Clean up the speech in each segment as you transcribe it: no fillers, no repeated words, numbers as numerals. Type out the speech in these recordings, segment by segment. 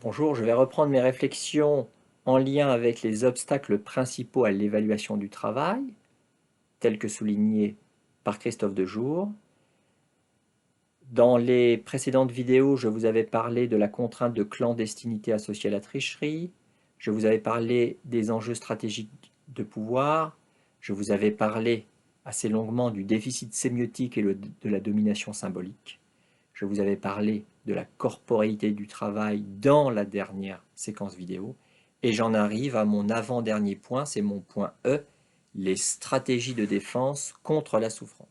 Bonjour, je vais reprendre mes réflexions en lien avec les obstacles principaux à l'évaluation du travail, tels que soulignés par Christophe Dejour. Dans les précédentes vidéos, je vous avais parlé de la contrainte de clandestinité associée à la tricherie, je vous avais parlé des enjeux stratégiques de pouvoir, je vous avais parlé assez longuement du déficit sémiotique et de la domination symbolique. Je vous avais parlé de la corporéité du travail dans la dernière séquence vidéo. Et j'en arrive à mon avant-dernier point, c'est mon point E, les stratégies de défense contre la souffrance.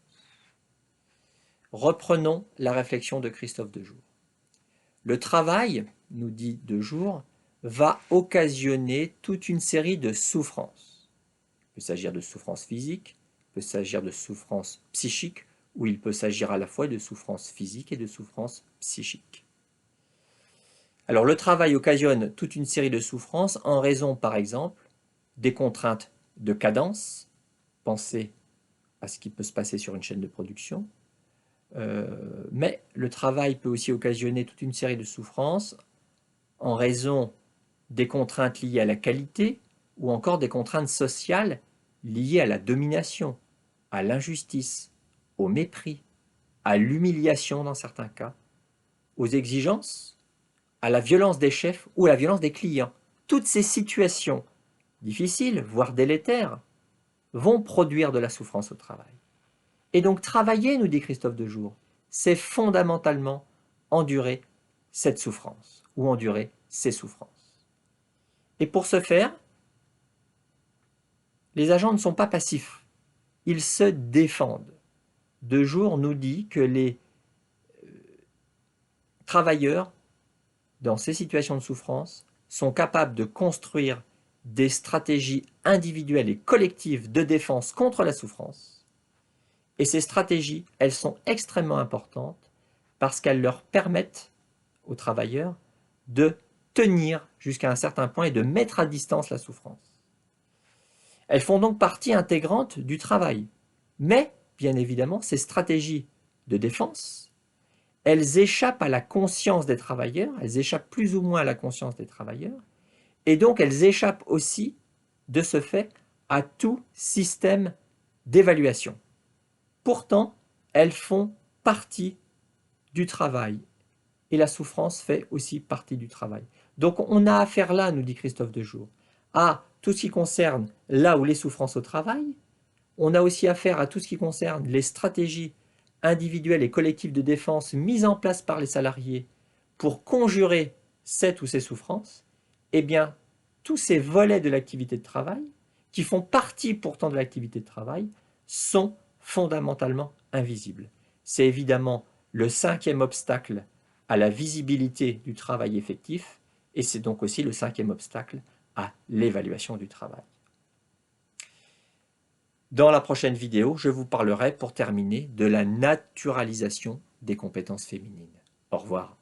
Reprenons la réflexion de Christophe Dejour. Le travail, nous dit Dejour, va occasionner toute une série de souffrances. Il peut s'agir de souffrances physiques, il peut s'agir de souffrances psychiques, ou il peut s'agir à la fois de souffrances physiques et de souffrances psychiques. Alors le travail occasionne toute une série de souffrances en raison, par exemple, des contraintes de cadence. Pensez à ce qui peut se passer sur une chaîne de production. Mais le travail peut aussi occasionner toute une série de souffrances en raison des contraintes liées à la qualité ou encore des contraintes sociales liées à la domination, à l'injustice, au mépris, à l'humiliation dans certains cas, aux exigences, à la violence des chefs ou à la violence des clients. Toutes ces situations difficiles, voire délétères, vont produire de la souffrance au travail. Et donc travailler, nous dit Christophe Dejour, c'est fondamentalement endurer cette souffrance, ou endurer ces souffrances. Et pour ce faire, les agents ne sont pas passifs, ils se défendent. Dejour nous dit que les travailleurs, dans ces situations de souffrance, sont capables de construire des stratégies individuelles et collectives de défense contre la souffrance. Et ces stratégies, elles sont extrêmement importantes parce qu'elles leur permettent aux travailleurs de tenir jusqu'à un certain point et de mettre à distance la souffrance. Elles font donc partie intégrante du travail. Mais, bien évidemment, ces stratégies de défense, elles échappent à la conscience des travailleurs, elles échappent plus ou moins à la conscience des travailleurs, et donc elles échappent aussi, de ce fait, à tout système d'évaluation. Pourtant, elles font partie du travail, et la souffrance fait aussi partie du travail. Donc on a affaire là, nous dit Christophe Dejour, à tout ce qui concerne là où les souffrances au travail, on a aussi affaire à tout ce qui concerne les stratégies individuelles et collectives de défense mises en place par les salariés pour conjurer cette ou ces souffrances. Eh bien, tous ces volets de l'activité de travail, qui font partie pourtant de l'activité de travail, sont fondamentalement invisibles. C'est évidemment le cinquième obstacle à la visibilité du travail effectif, et c'est donc aussi le cinquième obstacle à l'évaluation du travail. Dans la prochaine vidéo, je vous parlerai, pour terminer, de la naturalisation des compétences féminines. Au revoir.